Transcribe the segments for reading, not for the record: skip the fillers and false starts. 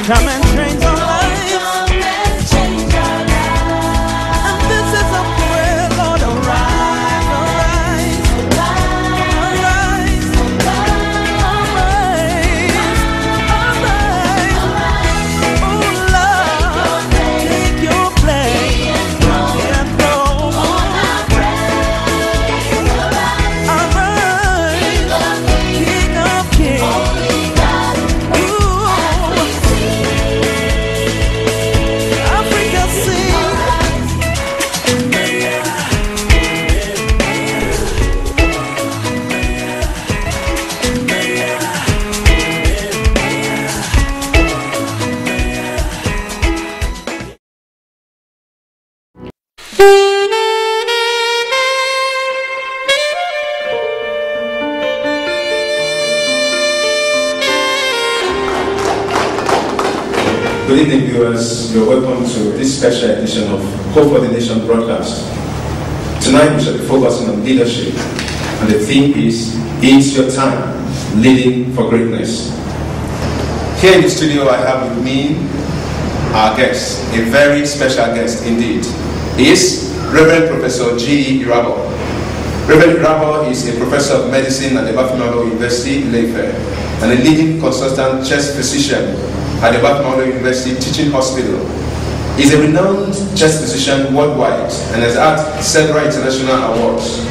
Come and change our lives. Come and change our lives. And this is a prayer, Lord, arise, arise, arise, arise, arise. Oh Lord, take your place and throne on our praise. Arise, King of Kings. Good evening, viewers. You're welcome to this special edition of Hope for the Nation broadcast. Tonight we shall be focusing on leadership, and the theme is "It's Your Time, Leading for Greatness." Here in the studio, I have with me our guest, a very special guest indeed. He is Reverend Professor G. Erhabor. Reverend Erhabor is a professor of medicine at the Erhabor University, Ileife, and a leading consultant chest physician at the Erhabor University Teaching Hospital. He's a renowned chest physician worldwide and has had several international awards.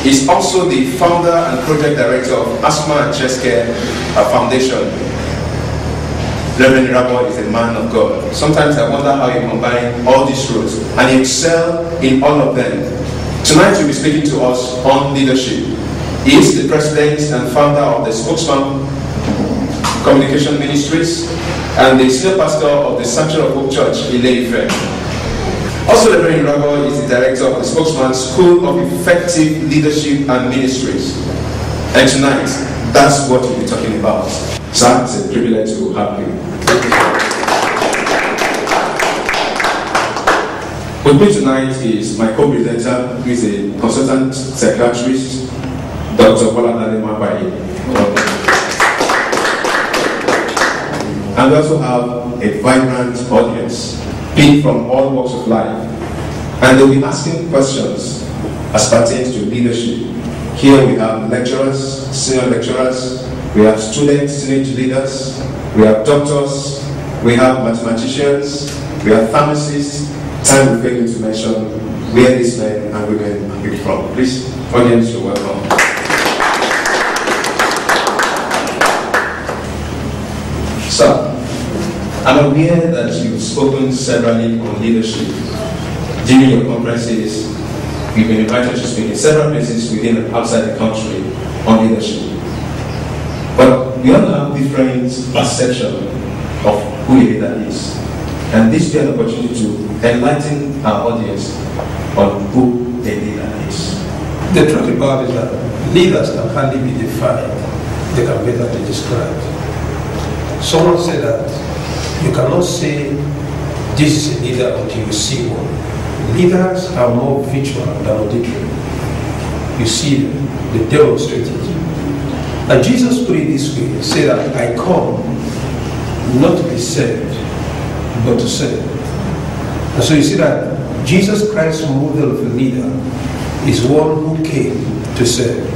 He's also the founder and project director of Asthma and Chest Care Foundation. Reverend Erhabor is a man of God. Sometimes I wonder how you combine all these roles, and you excel in all of them. Tonight you'll be speaking to us on leadership. He is the president and founder of the Spokesman Communication Ministries and the senior pastor of the Sanctuary of Hope Church, Ileife. Also, Reverend Erhabor is the director of the Spokesman School of Effective Leadership and Ministries. And tonight, that's what we'll be talking about. Sir, it's a privilege to have you. With me tonight is my co-presenter, who is a consultant psychiatrist, Dr. Boladale Mabaye. And we also have a vibrant audience, people from all walks of life. And they'll be asking questions as pertains to leadership. Here we have lecturers, senior lecturers, we have students, teenage leaders, we have doctors, we have mathematicians, we have pharmacists. Time will fail to mention where these men and women are picked from. Please, audience, you're welcome. So, I'm aware that you've spoken severally on leadership during your conferences. You've been invited to speak in several places within and outside the country on leadership. But we all have different perception of who a leader is. And this is an opportunity to enlighten our audience on who a leader is. The truth about it is that leaders can hardly be defined. They can better be described. Someone said that you cannot say this is a leader until you see one. Leaders are more visual than auditory. You see them, they demonstrate it. And Jesus put it this way, he said that I come not to be served, but to serve. And so you see that Jesus Christ's model of a leader is one who came to serve.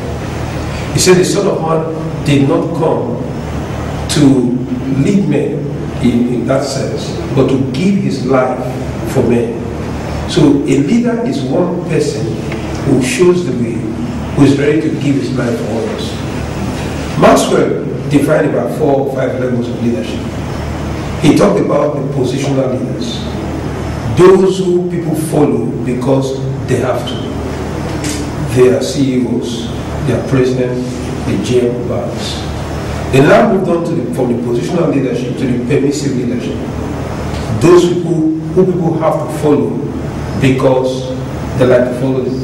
He said the Son of Man did not come to lead men in that sense, but to give his life for men. So a leader is one person who shows the way, who is ready to give his life for others. Maxwell defined about 4 or 5 levels of leadership. He talked about the positional leaders, those who people follow because they have to. They are CEOs, they are presidents, the GM banks. They now moved on to from the positional leadership to the permissive leadership. Those people who people have to follow because they like to follow them.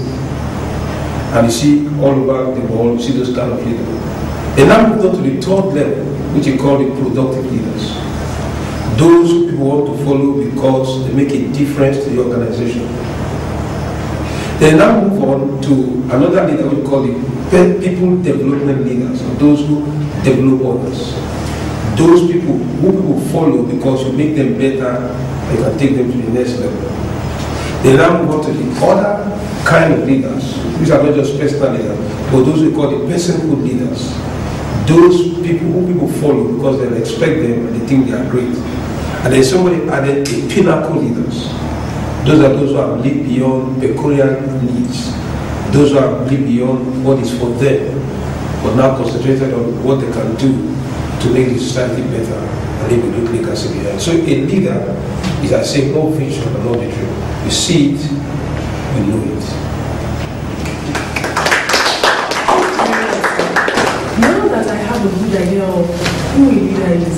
And you see all over the world, you see those kind of leaders. They now moved on to the 3rd level, which you call the productive leaders. Those who people want to follow because they make a difference to the organization. They now move on to another leader we call the people development leaders, or those who develop others. those people who people follow because you make them better, you can take them to the next level. They now move on to the other kind of leaders. These are not just personal leaders, but those we call the personhood leaders. Those people who people follow because they respect them and they think they are great. And then somebody added the pinnacle leaders. Those are those who have lived beyond peculiar needs. Those who have lived beyond what is for them, but now concentrated on what they can do to make the society better and leave a good legacy behind. So a leader is, I say, more vision and not the dream. You see it, you know it. Now that I have a good idea of who a leader is,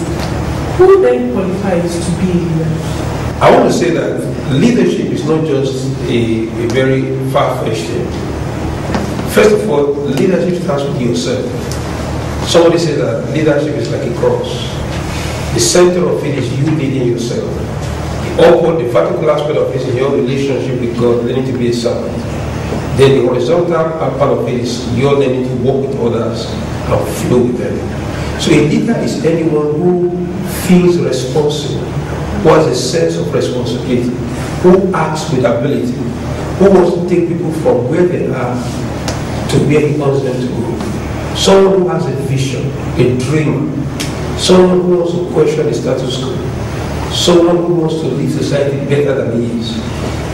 who then qualifies to be a leader? I want to say that leadership is not just a very far-fetched thing. First of all, leadership starts with yourself. Somebody said that leadership is like a cross. The center of it is you leading yourself. The vertical aspect of it is your relationship with God, learning to be a servant. Then the horizontal part of it is your learning to walk with others and flow with them. So a leader is anyone who feels responsible, who has a sense of responsibility, who acts with ability, who wants to take people from where they are to where he wants them to go. Someone who has a vision, a dream, someone who wants to question the status quo, someone who wants to leave society better than he is.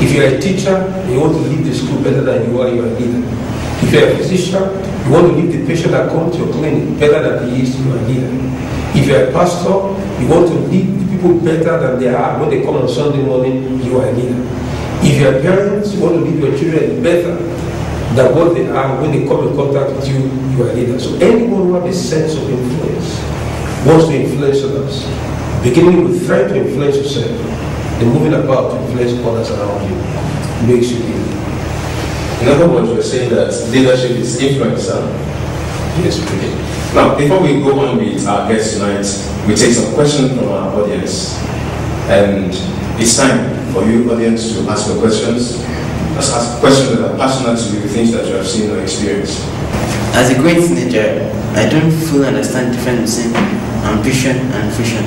If you're a teacher, you want to leave the school better than you are a leader. If you're a physician, you want to leave the patient that comes to your clinic better than he is, you are a leader. If you're a pastor, you want to leave the people better than they are when they come on Sunday morning, you are a leader. If you're a parent, you want to leave your children better than what they are when they come in contact with you, you are a leader. So anyone who has a sense of influence wants to influence others, beginning with trying to influence yourself, then moving about to influence others around you, makes you lead. In other words, you're saying that leadership is influence. Yes, please. Now, before we go on with our guests tonight, we take some questions from our audience. And it's time for you, audience, to ask your questions. Just ask questions that are passionate to you, things that you have seen or experienced. As a great teenager, I don't fully understand the difference between ambition and vision.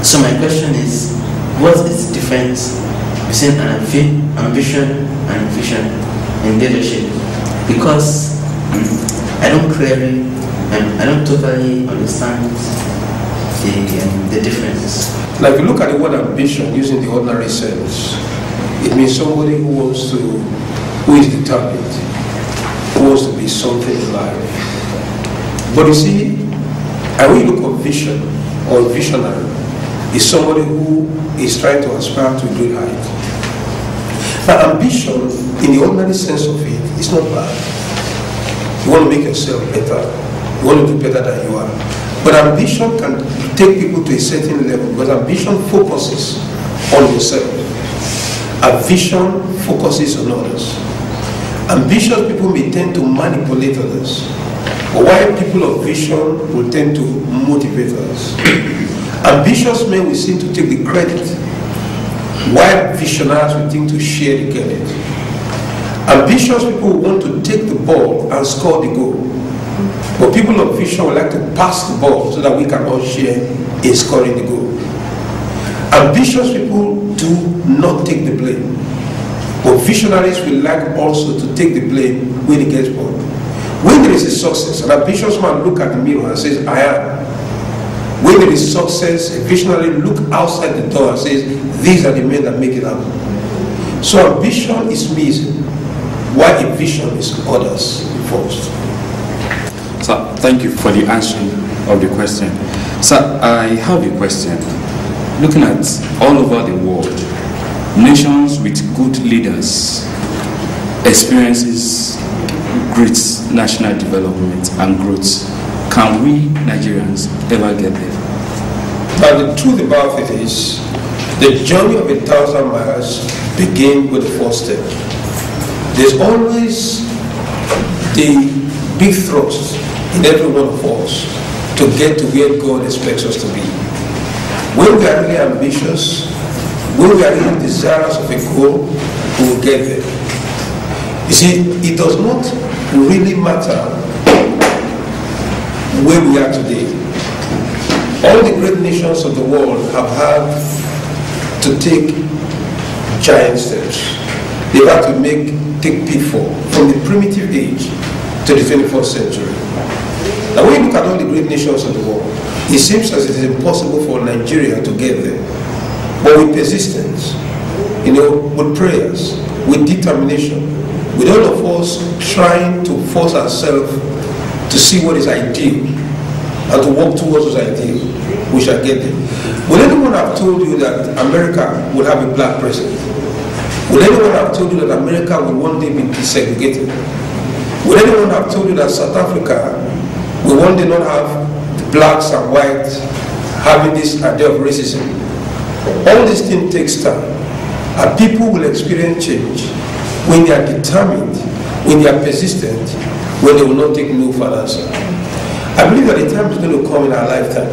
So my question is, what is the difference between an ambition and vision in leadership? Because I don't totally understand the difference. Now, if you look at the word ambition using the ordinary sense, it means somebody who is determined, who wants to be something in life. But you see, and when you look at vision or visionary, is somebody who is trying to aspire to a great height. Now, ambition, in the ordinary sense of it, is not bad. You want to make yourself better. You want to do better than you are. But ambition can take people to a certain level because ambition focuses on yourself. A vision focuses on others. Ambitious people may tend to manipulate others, but while people of vision will tend to motivate others. Ambitious men will seem to take the credit, while visionaries will think to share the credit. Ambitious people want to take the ball and score the goal, but people of vision would like to pass the ball so that we can all share in scoring the goal. Ambitious people do not take the blame, but visionaries will like also to take the blame when it gets ball. When there is a success, an ambitious man look at the mirror and says, I am. When there is success, a visionary look outside the door and says, these are the men that make it happen. So ambition is me, while a vision is others first. Sir, thank you for the answering of the question. Sir, I have a question. Looking at all over the world, nations with good leaders experiences great national development and growth. Can we Nigerians ever get there? But the truth about it is, the journey of 1,000 miles begins with the first step. There's always the big thrust in every one of us to get to where God expects us to be. When we are really ambitious, when we are really desirous of a goal, we will get there. You see, it does not really matter where we are today. All the great nations of the world have had to take giant steps. They've had to take pitfall from the primitive age to the 21st century. Now when you look at all the great nations of the world, it seems as it is impossible for Nigeria to get there. But with persistence, with prayers, with determination, with all of us trying to force ourselves to see what is ideal and to work towards those ideals, we shall get there. Will anyone have told you that America will have a black president? Will anyone have told you that America will one day be desegregated? Will anyone have told you that South Africa will one day not have blacks and whites having this idea of racism? All these things takes time, and people will experience change when they are determined, when they are persistent, when they will not take no for an answer. I believe that the time is going to come in our lifetime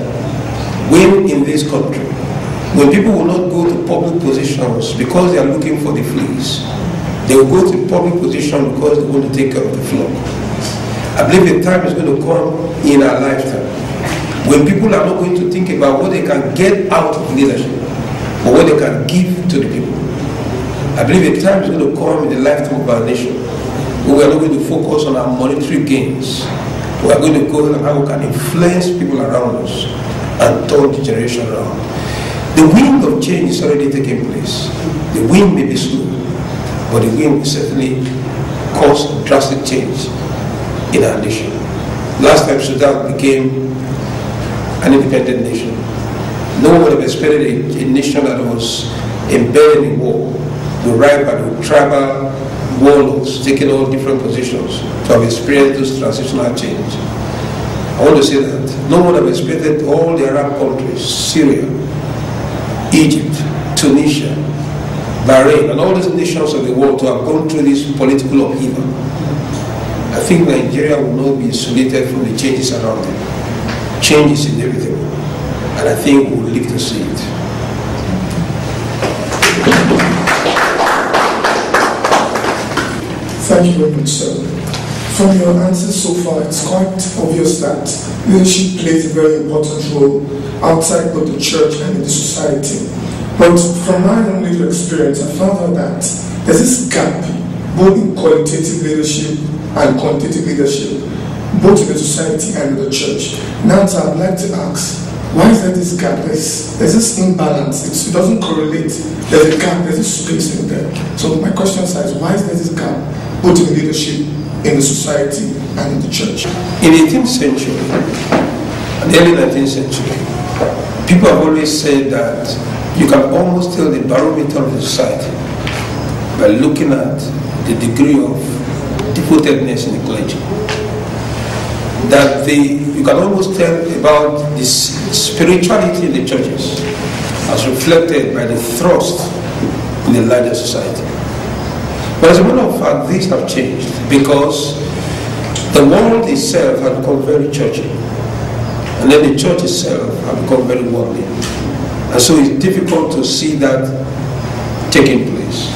when in this country, when people will not go to public positions because they are looking for the fleas, they will go to public position because they want to take care of the flock. I believe the time is going to come in our lifetime when people are not going to think about what they can get out of leadership, but what they can give to the people. I believe the time is going to come in the lifetime of our nation where we are not going to focus on our monetary gains. We are going to go on how we can influence people around us and turn the generation around. The wind of change is already taking place. The wind may be slow, but the wind will certainly cause drastic change in our nation. Last time Sudan became an independent nation, no one would have expected a nation that was embedded in war, the right by the tribal warlords taking all different positions to have experienced this transitional change. I want to say that no one would have expected all the Arab countries, Syria, Egypt, Tunisia, Bahrain, and all these nations of the world to have gone through this political upheaval. I think Nigeria will not be isolated from the changes around it. Change is inevitable, and I think we will live to see it. Thank you very much, sir. From your answers so far, it's quite obvious that leadership plays a very important role outside both the church and in the society. But from my own little experience, I found out that there's this gap, both in qualitative leadership and quantitative leadership, both in the society and in the church. Now, so I'd like to ask, why is there this gap? There's this imbalance. It doesn't correlate. There's a gap. There's a space in there. So my question is, why is there this gap, both in leadership, in the society, and in the church? In the 18th century, and the early 19th century, people have always said that you can almost tell the barometer of the society by looking at the degree of devotedness in the clergy. That you can almost tell about the spirituality in the churches as reflected by the thrust in the larger society. But as a matter of fact, these have changed because the world itself has become very churchy, and then the church itself has become very worldly. And so it's difficult to see that taking place.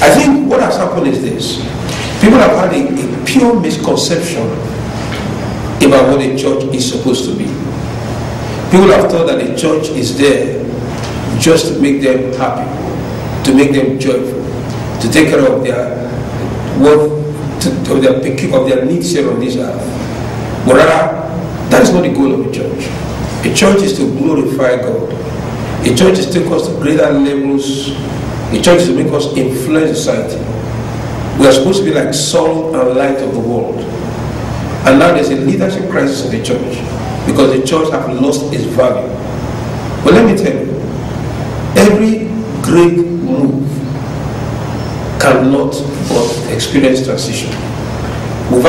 I think what has happened is this. People have had a pure misconception about what a church is supposed to be. People have thought that a church is there just to make them happy, to make them joyful, to take care of their of their needs here on this earth. But rather, that is not the goal of a church. A church is to glorify God. A church is to take us to greater levels. A church is to make us influence society. We are supposed to be like salt and light of the world. And now there's a leadership crisis in the church because the church has lost its value. But let me tell you, every great move cannot but experience transition. We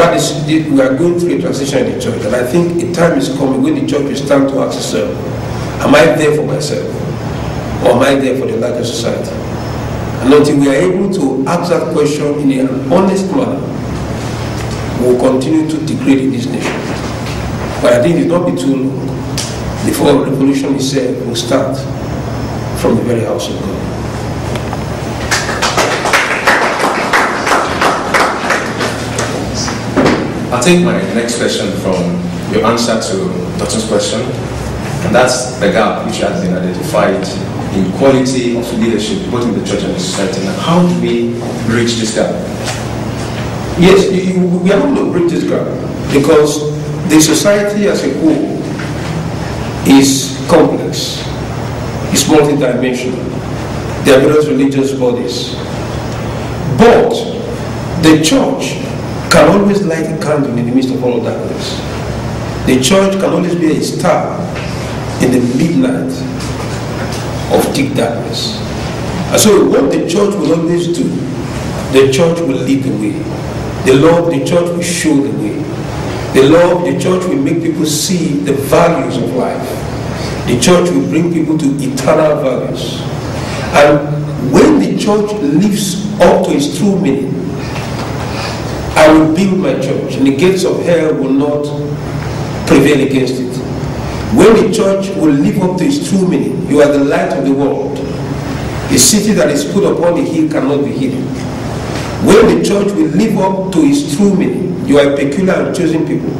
are going through a transition in the church, and I think a time is coming when the church will stand to ask itself, am I there for myself, or am I there for the larger society? And until we are able to ask that question in an honest manner, we will continue to degrade in this nation. But I think it will not be too long before revolution itself will start from the very house of God. I'll take my next question from your answer to Dr.'s question. And that's the gap which has been identified in quality of leadership, both in the church and the society. Now, how do we bridge this gap? Yes, we are not going to bridge this gap because the society as a whole is complex, it's multidimensional. There are various religious bodies. But the church can always light a candle in the midst of all darkness. The church can always be a star in the midnight of thick darkness. And so what the church will always do, the church will lead the way. The Lord, the church will show the way. The Lord, the church will make people see the values of life. The church will bring people to eternal values. And when the church lives up to its true meaning, I will build my church, and the gates of hell will not prevail against it. When the church will live up to its true meaning, you are the light of the world. A city that is put upon a hill cannot be hidden. When the church will live up to its true meaning, you are a peculiar and chosen people,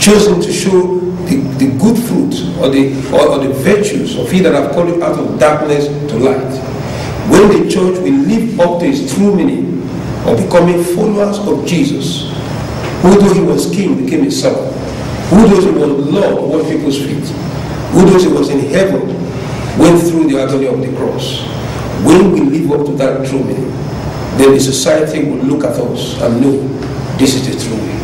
chosen to show the good fruit or the virtues of he that have called you out of darkness to light. When the church will live up to its true meaning of becoming followers of Jesus, who though he was king became a servant, who though he was Lord washed people's feet, who though he was in heaven went through the agony of the cross. When we live up to that true meaning, then the society will look at us and know this is the true way.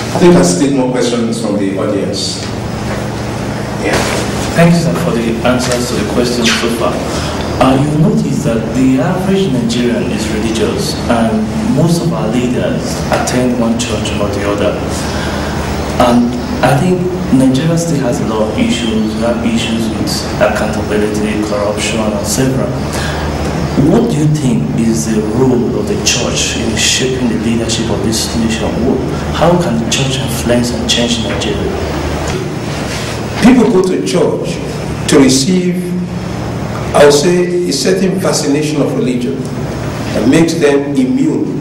I think let's take more questions from the audience. Yeah. Thank you, sir, for the answers to the questions so far. You notice that the average Nigerian is religious, and most of our leaders attend one church or the other. And I think Nigeria still has a lot of issues. We have issues with accountability, corruption, etc. What do you think is the role of the church in shaping the leadership of this nation? How can the church influence and change Nigeria? People go to church to receive, I would say, a certain fascination of religion that makes them immune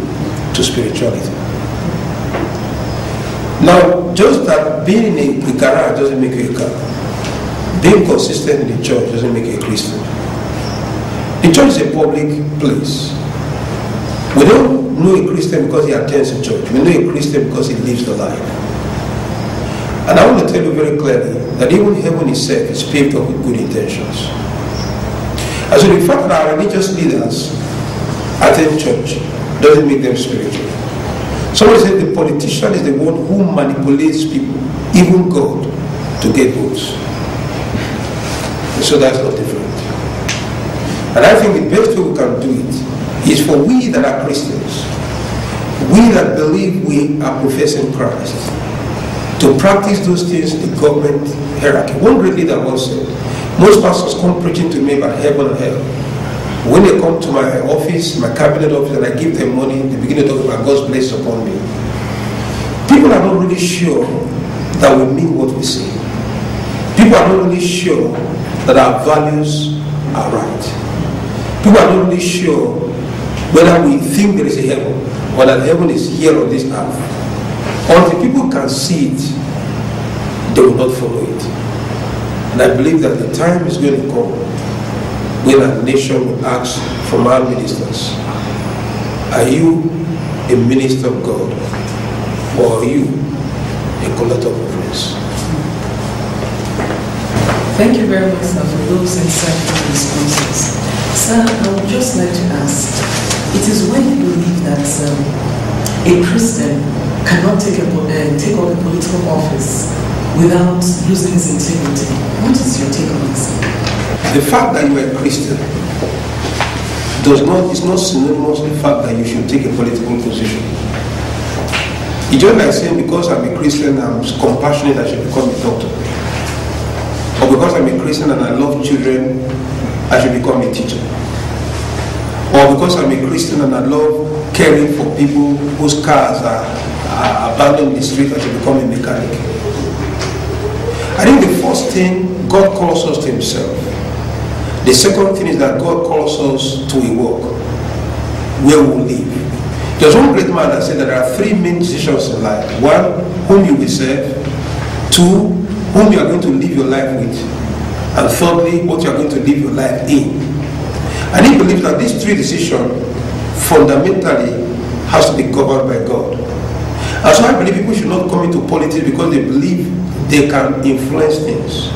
to spirituality. Now, just that being in a garage doesn't make you a car. Being consistent in the church doesn't make you a Christian. The church is a public place. We don't know a Christian because he attends a church. We know a Christian because he lives the life. And I want to tell you very clearly that even heaven itself is paved up with good intentions. And so the fact that our religious leaders attend church doesn't make them spiritual. Somebody said the politician is the one who manipulates people, even God, to get votes. So that's not different. And I think the best way we can do it is for we that are Christians, we that believe we are professing Christ, to practice those things in the government hierarchy. One great leader once said, most pastors come preaching to me about heaven and hell. When they come to my office, my cabinet office, and I give them money, they begin to talk about God's blessing upon me. People are not really sure that we mean what we say. People are not really sure that our values are right. People are not really sure whether we think there is a heaven or that heaven is here on this earth. Until people can see it, they will not follow it. And I believe that the time is going to come when a nation will ask from our ministers, are you a minister of God or are you a collector of offerings? Thank you very much, sir, for those insightful responses. Sir, I would just like to ask, it is when you believe that a Christian cannot take on a political office without losing his integrity. What is your take on this? The fact that you are a Christian is not synonymous with the fact that you should take a political position. It's just like saying because I'm a Christian, I'm compassionate, I should become a doctor. Or because I'm a Christian and I love children, I should become a teacher. Or because I'm a Christian and I love caring for people whose cars are abandoned in the street, I should become a mechanic. first thing, God calls us to himself. The second thing is that God calls us to a work where we will live. There's one great man that said that there are three main decisions in life. One, whom you will serve. Two, whom you are going to live your life with. And thirdly, what you are going to live your life in. And he believes that these three decisions fundamentally has to be governed by God. And so I believe people should not come into politics because they believe they can influence things.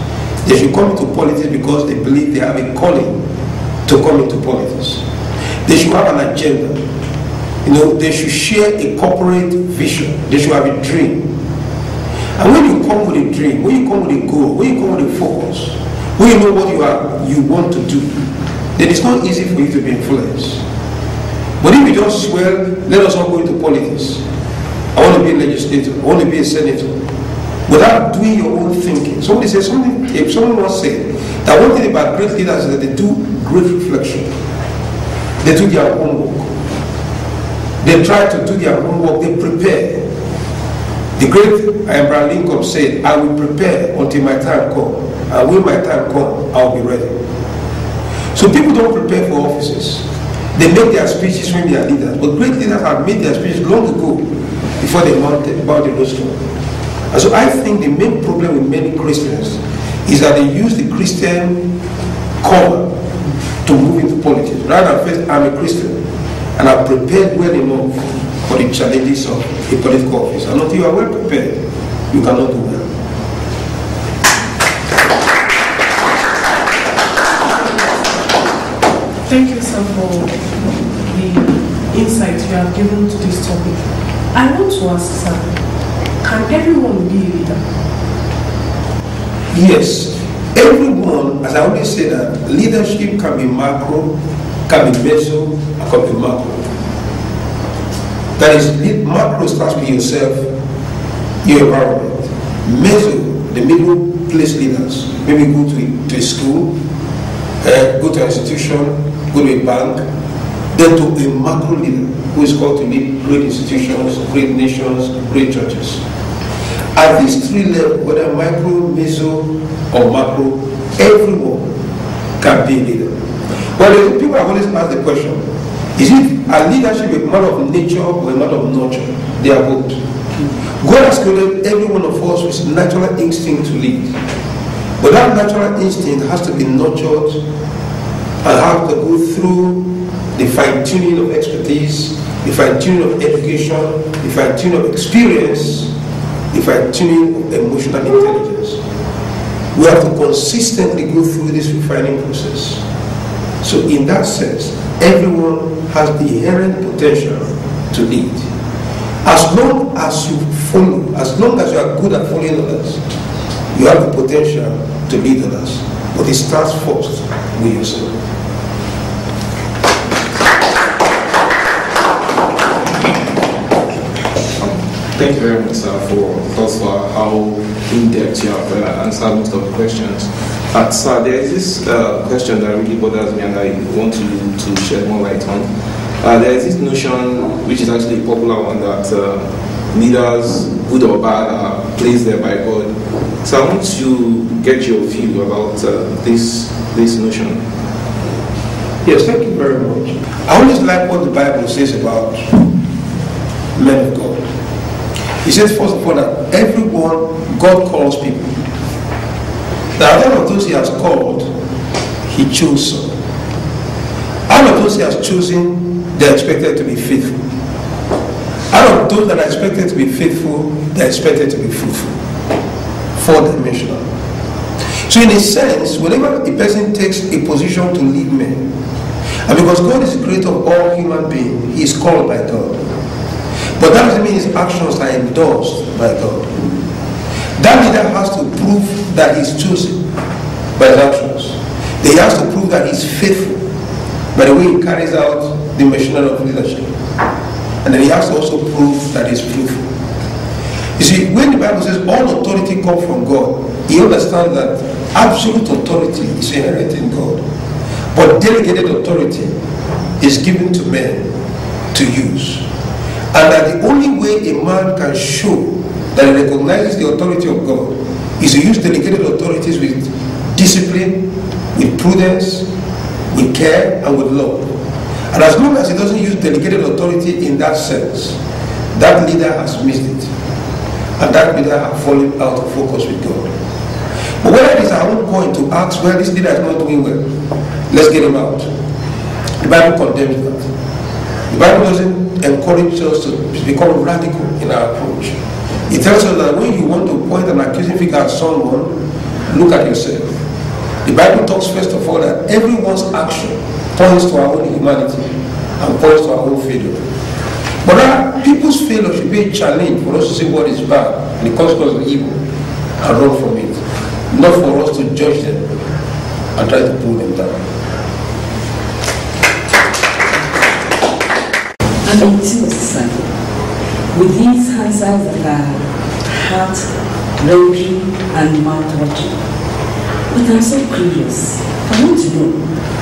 They should come into politics because they believe they have a calling to come into politics. They should have an agenda. You know, they should share a corporate vision. They should have a dream. And when you come with a dream, when you come with a goal, when you come with a focus, when you know what you want to do, then it's not easy for you to be influenced. But if you just swear, let us all go into politics. I want to be a legislator, I want to be a senator, without doing your own thinking. Somebody said something, if someone once said that one thing about great leaders is that they do great reflection. They do their homework. They try to do their homework, they prepare. The great Abraham Lincoln said, I will prepare until my time comes. And when my time comes, I'll be ready. So people don't prepare for offices. They make their speeches when they are leaders. But great leaders have made their speeches long ago before they mounted the rostrum. And so I think the main problem with many Christians is that they use the Christian cover to move into politics. Rather than first, I'm a Christian and I've prepared well enough for the challenges of a political office. And until you are well prepared, you cannot do well. Thank you, sir, for the insight you have given to this topic. I want to ask, sir, can everyone be a leader? Yes, everyone, as I always say that leadership can be macro, can be meso, and can be macro. That is, macro starts with yourself, your environment. Meso, the middle place leaders, maybe go to a school, go to an institution, go to a bank, then to a macro leader who is called to lead great institutions, great nations, great churches. At these three levels, whether micro, meso, or macro, everyone can be a leader. Well, people have always asked the question, is it a leadership a matter of nature or a matter of nurture? They are both. God has created every one of us with natural instinct to lead. But that natural instinct has to be nurtured and have to go through the fine-tuning of expertise, the fine-tuning of education, the fine-tuning of experience, the fine-tuning of emotional intelligence. We have to consistently go through this refining process. So in that sense, everyone has the inherent potential to lead. As long as you follow, as long as you are good at following others, you have the potential to lead others. But it starts first with yourself. Thank you very much, sir, for thus far how in-depth you have answered most of the questions. Sir, there is this question that really bothers me and I want to shed more light on. There is this notion, which is actually a popular one, that leaders, good or bad, are placed there by God. So I want to get your view about this notion. Yes, thank you very much. I always like what the Bible says about men of God. He says, first of all, that everyone, God calls people. That out of those he has called, he chose some. Out of those he has chosen, they are expected to be faithful. Out of those that are expected to be faithful, they are expected to be fruitful. Four-dimensional. So in a sense, whenever a person takes a position to lead men, and because God is the creator of all human beings, he is called by God. But that doesn't mean his actions are endorsed by God. That leader has to prove that he's chosen by his actions. He has to prove that he's faithful by the way he carries out the machinery of leadership. And then he has to also prove that he's fruitful. You see, when the Bible says all authority comes from God, he understands that absolute authority is inherent in God. But delegated authority is given to men to use. And that the only way a man can show that he recognizes the authority of God is to use delegated authorities with discipline, with prudence, with care, and with love. And as long as he doesn't use delegated authority in that sense, that leader has missed it. And that leader has fallen out of focus with God. But whether it is our own point to ask, well, this leader is not doing well, let's get him out. The Bible condemns that. The Bible doesn't encourage us to become radical in our approach. It tells us that when you want to point an accusing finger at someone, look at yourself. The Bible talks first of all that everyone's action points to our own humanity and points to our own failure. But people's failure should be a challenge for us to see what is bad and the consequence of evil and run from it. Not for us to judge them and try to pull them down. And in suicide, with these answers that are heart-wrenching and mouth-watering, but I'm so curious. I want to know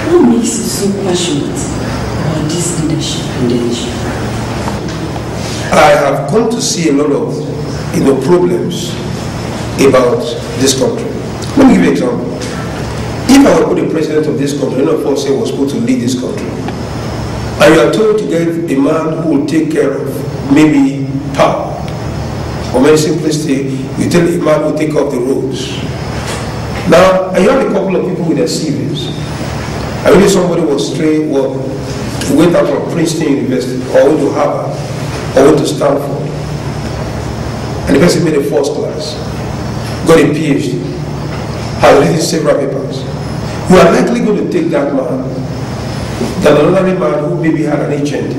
what makes you so passionate about this leadership in the nation. I have come to see a lot of problems about this country. Let me give you an example. If I were the president of this country, none of us say was supposed to lead this country, and you are told to get a man who will take care of maybe power, or very simplistic, you tell a man who will take off the roads. Now, I have a couple of people with their CVs. I really somebody was trained, went out from Princeton University, or went to Harvard, or went to Stanford, and the person made a first class, got a PhD, has written several papers. You are likely going to take that man than another man who maybe had an HND.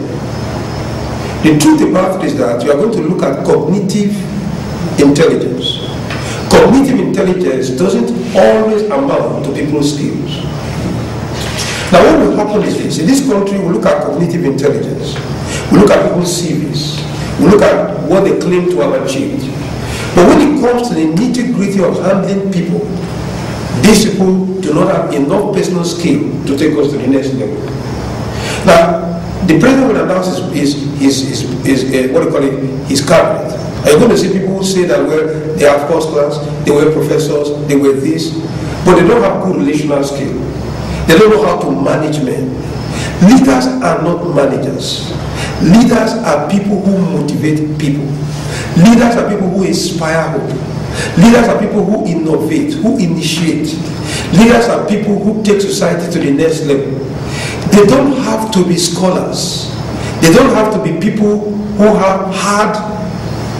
The truth about it is that you are going to look at cognitive intelligence. Cognitive intelligence doesn't always amount to people's skills. Now what will happen is this. In this country, we look at cognitive intelligence. We look at people's CVs. We look at what they claim to have achieved. But when it comes to the nitty-gritty of handling people, these people do not have enough personal skill to take us to the next level. Now, the president will announce his cabinet. Are you going to see people who say that, well, they have first class, they were professors, they were this, but they don't have good relational skill. They don't know how to manage men. Leaders are not managers. Leaders are people who motivate people. Leaders are people who inspire hope. Leaders are people who innovate, who initiate. Leaders are people who take society to the next level. They don't have to be scholars. They don't have to be people who have hard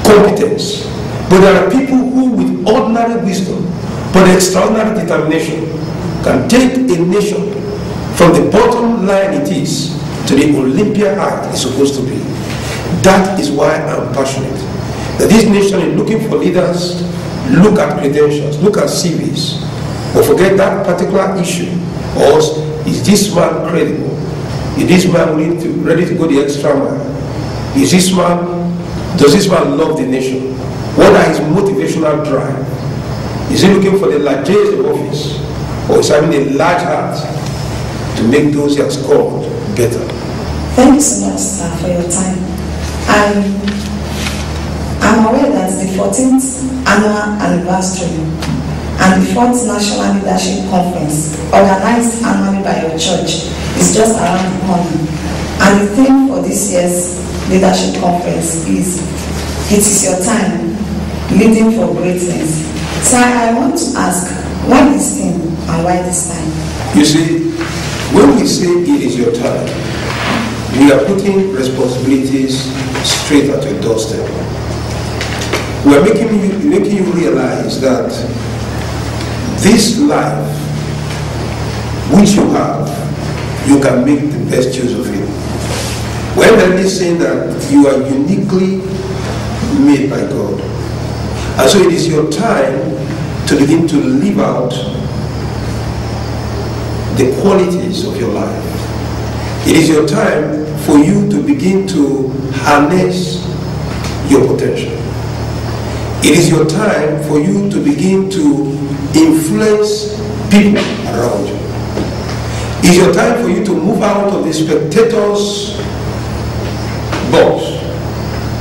competence. But there are people who, with ordinary wisdom, but extraordinary determination, can take a nation from the bottom line it is to the Olympia height it's supposed to be. That is why I'm passionate. That this nation is looking for leaders. Look at credentials, look at CVs, but forget that particular issue. Or is this man credible? Is this man ready to go the extra mile? Does this man love the nation? What are his motivational drive? Is he looking for the largesse of office, or is having a large heart to make those he has called better? Thank you so much, sir, for your time. I'm aware that the 14th annual anniversary and the 4th National Leadership Conference, organized annually by your church, is just around the corner. And the theme for this year's Leadership Conference is, "It is your time, leading for greatness." So I want to ask, why this theme and why this time? You see, when we say it is your time, we are putting responsibilities straight at your doorstep. We are making you realize that this life which you have, you can make the best use of it. We're really saying that you are uniquely made by God. And so it is your time to begin to live out the qualities of your life. It is your time for you to begin to harness your potential. It is your time for you to begin to influence people around you. It is your time for you to move out of the spectator's box,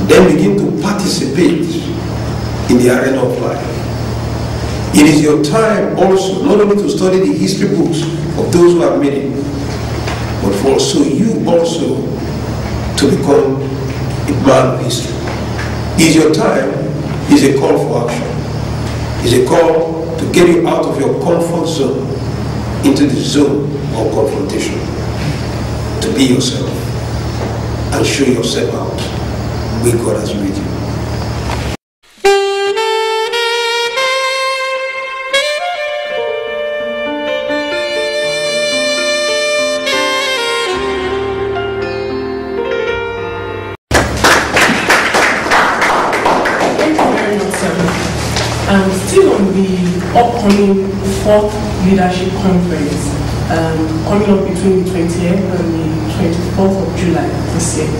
then begin to participate in the arena of life. It is your time also, not only to study the history books of those who have made it, but for also you also to become a man of history. Is your time is a call for action. Is a call to get you out of your comfort zone into the zone of confrontation. To be yourself and show yourself out where God has made you. Still on the upcoming 4th Leadership Conference, coming up between the 20th and the 24th of July this year,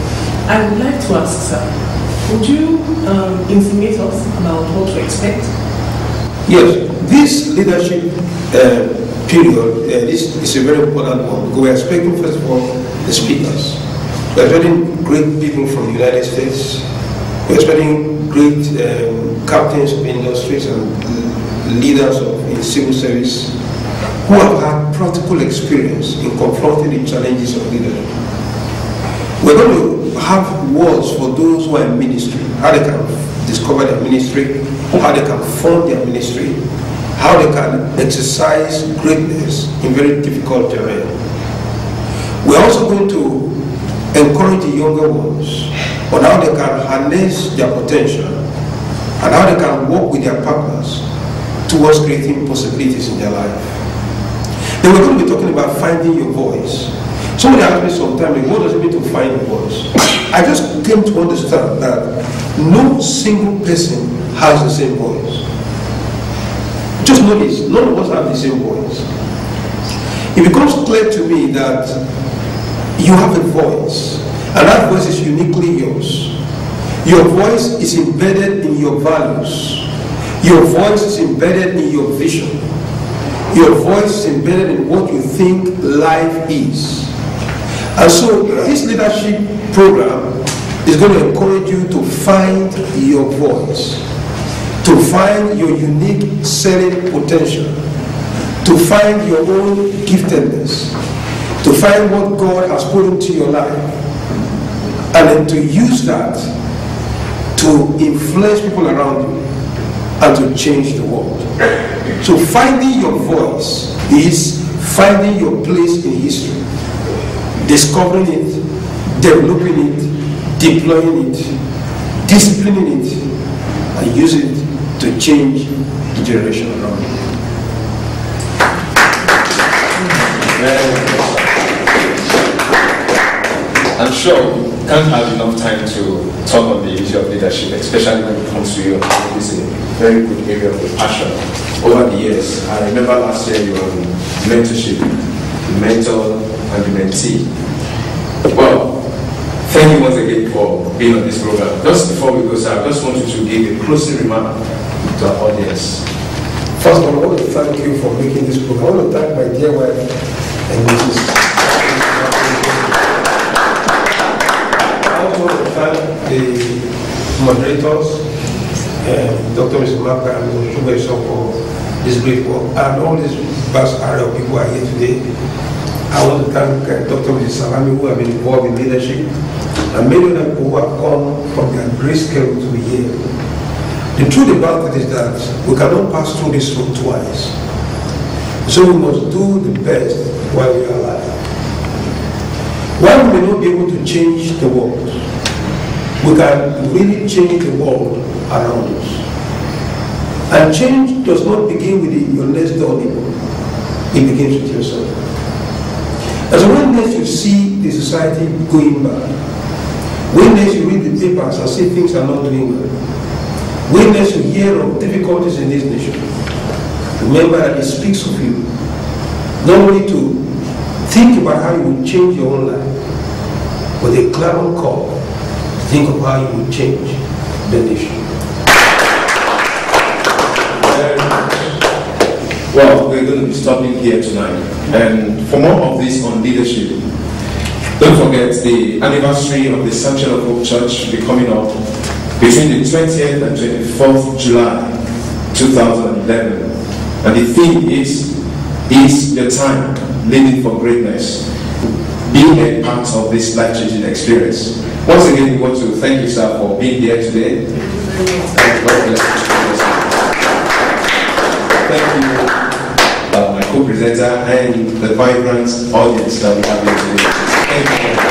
I would like to ask, sir, would you intimate us about what to expect? Yes, this leadership period, this is a very important one, because we are expecting, first of all, the speakers. We are expecting great people from the United States. We are expecting great captains of industries and leaders of in civil service who have had practical experience in confronting the challenges of leadership. We're going to have words for those who are in ministry, how they can discover their ministry, how they can fund their ministry, how they can exercise greatness in very difficult terrain. We're also going to encourage the younger ones on how they can harness their potential and how they can work with their partners towards creating possibilities in their life. Then we're going to be talking about finding your voice. Somebody asked me sometime, what does it mean to find your voice? I just came to understand that no single person has the same voice. Just notice, none of us have the same voice. It becomes clear to me that you have a voice, and that voice is uniquely yours. Your voice is embedded in your values. Your voice is embedded in your vision. Your voice is embedded in what you think life is. And so this leadership program is going to encourage you to find your voice, to find your unique selling potential, to find your own giftedness, to find what God has put into your life, and then to use that to influence people around you and to change the world. So finding your voice is finding your place in history, discovering it, developing it, deploying it, disciplining it, and using it to change the generation around you. I'm sure we can't have enough time to talk on the issue of leadership, especially when it comes to you. This is a very good area of passion. Over the years, I remember last year you were on mentorship, the mentor and the mentee. Well, thank you once again for being on this program. Just before we go, sir, I just want you to give a closing remark to our audience. First of all, I want to thank you for making this program. I want to thank my dear wife and Mrs. I also want to thank the moderators, Dr. Mr. Maka and Mr. Shubeso for this great work, and all this vast array of people who are here today. I want to thank Dr. Mrs. Salami, who have been involved in leadership, and many of them who have come from their great scale to be here. The truth about it is that we cannot pass through this road twice. So we must do the best while we are alive. While we may not be able to change the world, we can really change the world around us. And change does not begin with your next door neighbor. It begins with yourself. And so when next you see the society going bad, when next you read the papers and see things are not doing well, when next you hear of difficulties in this nation, remember that it speaks of you. Not only to think about how you will change your own life, but a clamor call to think of how you will change the nation. Well, we're going to be stopping here tonight. And for more of this on leadership, don't forget the anniversary of the Sanctuary of Hope Church will be coming up between the 20th and 24th July 2011. And the theme is your time living for greatness. Being a part of this life-changing experience. Once again, we want to thank you, sir, for being here today. Thank you, my co-presenter and the vibrant audience that we have here today. Thank you.